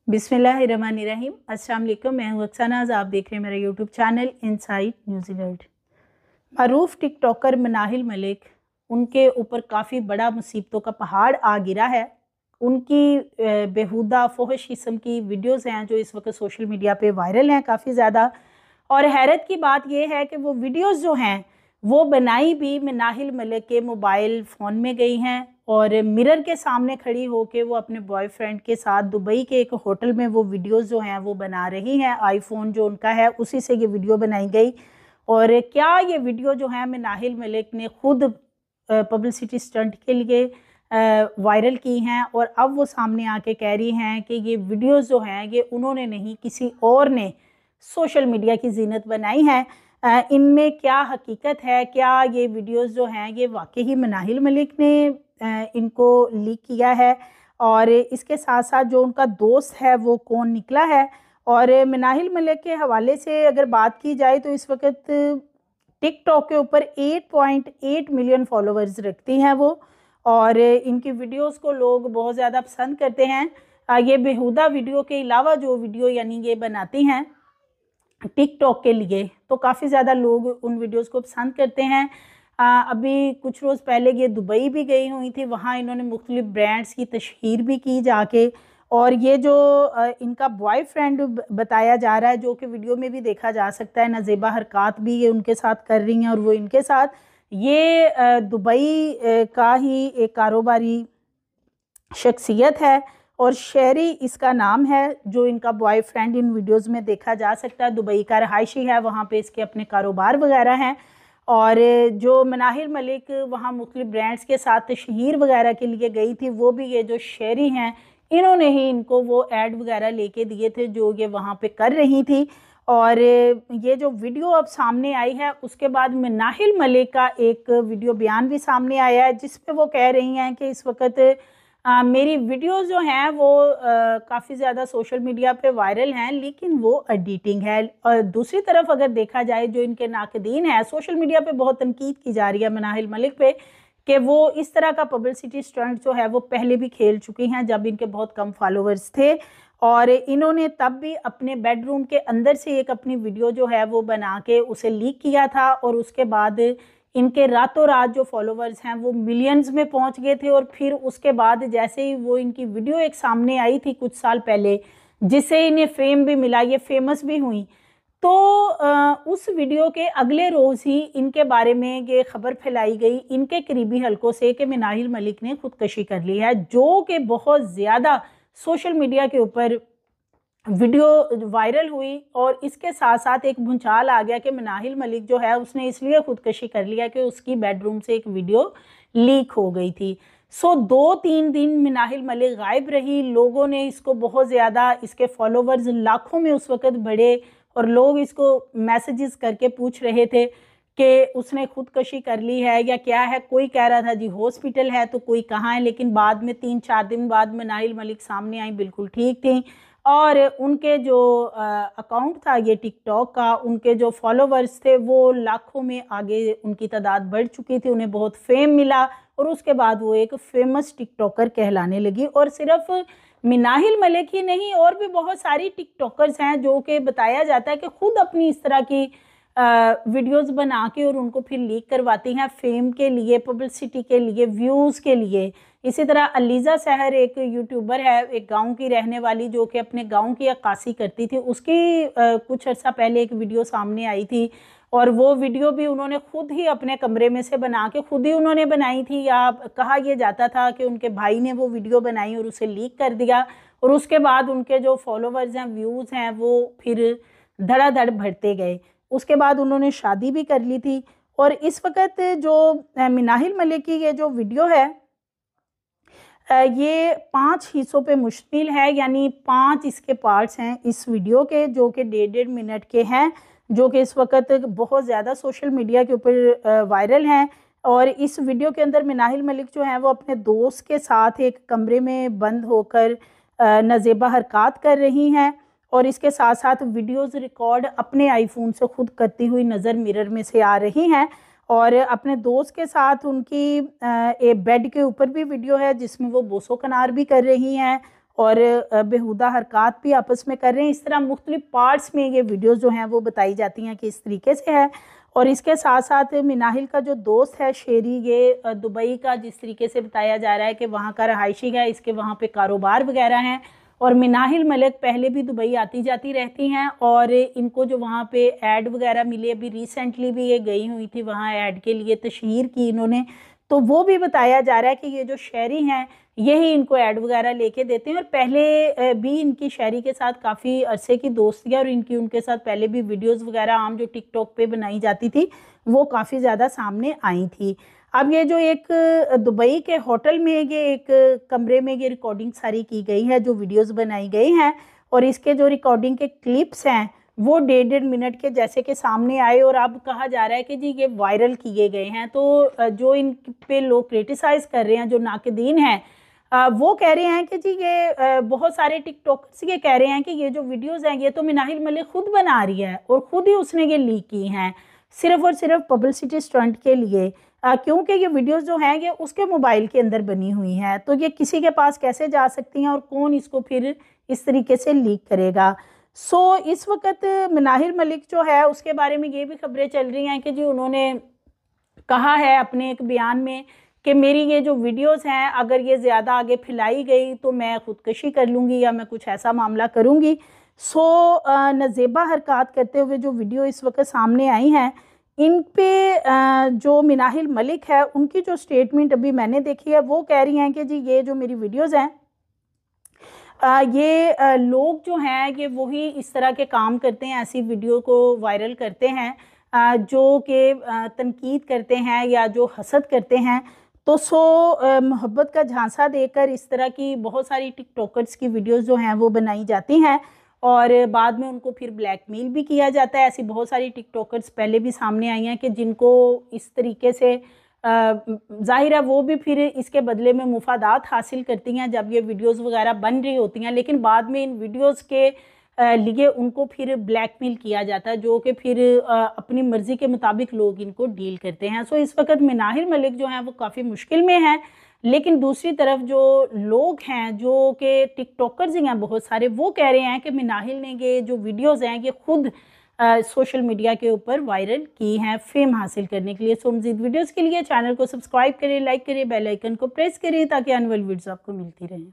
बिस्मिल्लाहिर्रहमानिर्रहीम। अस्सलाम वालेकुम। मैं हूँ अक्सानाज़। आप देख रहे हैं मेरा YouTube channel inside New Zealand. Maroof TikToker Manahil Malik, उनके ऊपर काफ़ी बड़ा मुसीबतों का पहाड़ आ गिरा है। उनकी बेहुदा फोहश किस्म की वीडियोस हैं जो इस वक्त सोशल मीडिया पे वायरल हैं काफ़ी ज़्यादा। और हैरत की बात यह है कि वो वीडियोस जो हैं वो बनाई भी मनाहिल मलिक के मोबाइल फ़ोन में गई हैं और मिरर के सामने खड़ी होकर वो अपने बॉयफ्रेंड के साथ दुबई के एक होटल में वो वीडियोस जो हैं वो बना रही हैं। आईफोन जो उनका है उसी से ये वीडियो बनाई गई। और क्या ये वीडियो जो है मनाहिल मलिक ने खुद पब्लिसिटी स्टंट के लिए वायरल की हैं और अब वो सामने आके कह रही हैं कि ये वीडियोस जो हैं ये उन्होंने नहीं किसी और ने सोशल मीडिया की जीनत बनाई है। इनमें क्या हकीकत है, क्या ये वीडियोस जो हैं ये वाकई ही मनाहिल मलिक ने इनको लीक किया है, और इसके साथ साथ जो उनका दोस्त है वो कौन निकला है। और मनाहिल मलिक के हवाले से अगर बात की जाए तो इस वक्त टिकटॉक के ऊपर 8.8 मिलियन फॉलोअर्स रखती हैं वो, और इनकी वीडियोस को लोग बहुत ज़्यादा पसंद करते हैं। ये बेहुदा वीडियो के अलावा जो वीडियो यानी ये बनाती हैं टिकटॉक के लिए, तो काफ़ी ज़्यादा लोग उन वीडियोस को पसंद करते हैं। अभी कुछ रोज़ पहले ये दुबई भी गई हुई थी, वहाँ इन्होंने मुख्तलिफ ब्रांड्स की तशहीर भी की जाके। और ये जो इनका बॉयफ्रेंड बताया जा रहा है, जो कि वीडियो में भी देखा जा सकता है, नज़ेबा हरकात भी ये उनके साथ कर रही हैं और वो इनके साथ, ये दुबई का ही एक कारोबारी शख्सियत है और शेरी इसका नाम है। जो इनका बॉयफ्रेंड इन वीडियोस में देखा जा सकता है, दुबई का रहायशी है, वहाँ पे इसके अपने कारोबार वगैरह हैं। और जो मनाहिल मलिक वहाँ मुख्तलिफ ब्रांड्स के साथ तशहीर वगैरह के लिए गई थी, वो भी ये जो शेरी हैं इन्होंने ही इनको वो ऐड वगैरह लेके दिए थे जो ये वहाँ पे कर रही थी। और ये जो वीडियो अब सामने आई है उसके बाद मनाहिल मलिक का एक वीडियो बयान भी सामने आया है जिसपे वो कह रही हैं कि इस वक्त मेरी वीडियोस जो हैं वो काफ़ी ज़्यादा सोशल मीडिया पे वायरल हैं, लेकिन वो एडिटिंग है। और दूसरी तरफ अगर देखा जाए, जो इनके नाकदीन है, सोशल मीडिया पे बहुत तनकीद की जा रही है मनाहिल मलिक पे कि वो इस तरह का पब्लिसिटी स्टंट जो है वो पहले भी खेल चुकी हैं जब इनके बहुत कम फॉलोअर्स थे। और इन्होंने तब भी अपने बेडरूम के अंदर से एक अपनी वीडियो जो है वो बना के उसे लीक किया था, और उसके बाद इनके रातों रात जो फॉलोवर्स हैं वो मिलियंस में पहुंच गए थे। और फिर उसके बाद जैसे ही वो इनकी वीडियो एक सामने आई थी कुछ साल पहले, जिससे इन्हें फेम भी मिला, ये फेमस भी हुई, तो उस वीडियो के अगले रोज़ ही इनके बारे में ये खबर फैलाई गई इनके करीबी हलकों से कि मनाहिल मलिक ने खुदकशी कर ली है, जो कि बहुत ज़्यादा सोशल मीडिया के ऊपर वीडियो वायरल हुई। और इसके साथ साथ एक भूचाल आ गया कि मनाहिल मलिक जो है उसने इसलिए खुदकशी कर लिया कि उसकी बेडरूम से एक वीडियो लीक हो गई थी। सो 2-3 दिन मनाहिल मलिक गायब रही। लोगों ने इसको बहुत ज़्यादा, इसके फॉलोवर्स लाखों में उस वक़्त बढ़े और लोग इसको मैसेजेस करके पूछ रहे थे कि उसने खुदकशी कर ली है या क्या है। कोई कह रहा था जी हॉस्पिटल है, तो कोई कहाँ है। लेकिन बाद में 3-4 दिन बाद मनाहिल मलिक सामने आई, बिल्कुल ठीक थी। और उनके जो अकाउंट था ये टिकटॉक का, उनके जो फॉलोवर्स थे वो लाखों में आगे उनकी तादाद बढ़ चुकी थी, उन्हें बहुत फेम मिला और उसके बाद वो एक फेमस टिकटॉकर कहलाने लगी। और सिर्फ मनाहिल मलिक ही नहीं, और भी बहुत सारी टिकटॉकर्स हैं जो कि बताया जाता है कि खुद अपनी इस तरह की वीडियोस बना के और उनको फिर लीक करवाती हैं फेम के लिए, पब्लिसिटी के लिए, व्यूज़ के लिए। इसी तरह अलीज़ा सहर एक यूट्यूबर है, एक गांव की रहने वाली, जो कि अपने गांव की अक्कासी करती थी। उसकी कुछ अर्सा पहले एक वीडियो सामने आई थी और वो वीडियो भी उन्होंने खुद ही अपने कमरे में से बना के खुद ही उन्होंने बनाई थी, या कहा यह जाता था कि उनके भाई ने वो वीडियो बनाई और उसे लीक कर दिया। और उसके बाद उनके जो फॉलोवर्स हैं, व्यूज़ हैं, वो फिर धड़ाधड़ बढ़ते गए। उसके बाद उन्होंने शादी भी कर ली थी। और इस वक्त जो मनाहिल मलिक की ये जो वीडियो है ये 5 हिस्सों पे मुश्तमिल है, यानी 5 इसके पार्ट्स हैं इस वीडियो के, जो कि 1.5 मिनट के हैं, जो कि इस वक्त बहुत ज़्यादा सोशल मीडिया के ऊपर वायरल हैं। और इस वीडियो के अंदर मनाहिल मलिक जो हैं वो अपने दोस्त के साथ एक कमरे में बंद होकर नज़ेबा हरकत कर रही हैं, और इसके साथ साथ वीडियोज़ रिकॉर्ड अपने आईफोन से खुद करती हुई नज़र मिरर में से आ रही हैं। और अपने दोस्त के साथ उनकी एक बेड के ऊपर भी वीडियो है जिसमें वो बोसो कनार भी कर रही हैं और बेहुदा हरकत भी आपस में कर रहे हैं। इस तरह मुख्तलिफ पार्ट्स में ये वीडियोस जो हैं वो बताई जाती हैं कि इस तरीके से है। और इसके साथ साथ मिनाहिल का जो दोस्त है शेरी, ये दुबई का जिस तरीके से बताया जा रहा है कि वहाँ का रहायशी है, इसके वहाँ पे कारोबार वगैरह हैं। और मिनाहिल मलिक पहले भी दुबई आती जाती रहती हैं और इनको जो वहाँ पे ऐड वगैरह मिली, अभी रिसेंटली भी ये गई हुई थी वहाँ ऐड के लिए, तशहीर की इन्होंने, तो वो भी बताया जा रहा है कि ये जो शहरी हैं यही इनको ऐड वगैरह लेके देते हैं। और पहले भी इनकी शहरी के साथ काफ़ी अरसे की दोस्ती है और इनकी उनके साथ पहले भी वीडियोस वगैरह आम जो टिकटॉक पे बनाई जाती थी वो काफ़ी ज़्यादा सामने आई थी। अब ये जो एक दुबई के होटल में ये एक कमरे में ये रिकॉर्डिंग सारी की गई है, जो वीडियोस बनाई गई हैं, और इसके जो रिकॉर्डिंग के क्लिप्स हैं वो 1.5 मिनट के जैसे कि सामने आए और अब कहा जा रहा है कि जी ये वायरल किए गए हैं। तो जो इन पे लोग क्रिटिसाइज़ कर रहे हैं, जो नाक़दीन हैं, वो कह रहे हैं कि जी ये बहुत सारे टिकटॉकर्स ये कह रहे हैं कि ये जो वीडियोस हैं ये तो मिनाहिल मलिक खुद बना रही है और ख़ुद ही उसने ये लीक की हैं सिर्फ़ और सिर्फ पब्लिसिटी स्टंट के लिए, क्योंकि ये वीडियोस जो हैं ये उसके मोबाइल के अंदर बनी हुई हैं, तो ये किसी के पास कैसे जा सकती हैं और कौन इसको फिर इस तरीके से लीक करेगा। सो इस वक्त मिनाहिल मलिक जो है उसके बारे में ये भी खबरें चल रही हैं कि जी उन्होंने कहा है अपने एक बयान में कि मेरी ये जो वीडियोस हैं अगर ये ज़्यादा आगे फैलाई गई तो मैं ख़ुदकशी कर लूँगी या मैं कुछ ऐसा मामला करूँगी। सो नज़ेबा हरकत करते हुए जो वीडियो इस वक्त सामने आई हैं, इन पे जो मिनाहिल मलिक है उनकी जो स्टेटमेंट अभी मैंने देखी है वो कह रही हैं कि जी ये जो मेरी वीडियोस हैं ये लोग जो हैं ये वही इस तरह के काम करते हैं, ऐसी वीडियो को वायरल करते हैं जो कि तनकीद करते हैं या जो हसद करते हैं। तो मोहब्बत का झांसा देकर इस तरह की बहुत सारी टिकटॉकर्स की वीडियोस जो हैं वो बनाई जाती हैं और बाद में उनको फिर ब्लैकमेल भी किया जाता है। ऐसी बहुत सारी टिकटॉकर्स पहले भी सामने आई हैं कि जिनको इस तरीके से ज़ाहिर है वो भी फिर इसके बदले में मुफादात हासिल करती हैं जब ये वीडियोस वगैरह बन रही होती हैं, लेकिन बाद में इन वीडियोस के लिए उनको फिर ब्लैकमेल किया जाता है, जो कि फिर अपनी मर्ज़ी के मुताबिक लोग इनको डील करते हैं। सो इस वक्त मिनाहिल मलिक जो हैं वो काफ़ी मुश्किल में हैं, लेकिन दूसरी तरफ जो लोग हैं जो कि टिकटॉकर्स ही हैं बहुत सारे, वो कह रहे हैं कि मिनाहिल ने ये जो वीडियोज़ हैं ये खुद सोशल मीडिया के ऊपर वायरल की हैं फेम हासिल करने के लिए। सो मज़ीद वीडियोज़ के लिए चैनल को सब्सक्राइब करें, लाइक करें, बेल आइकन को प्रेस करें ताकि आने वाली वीडियोज़ आपको मिलती रहें।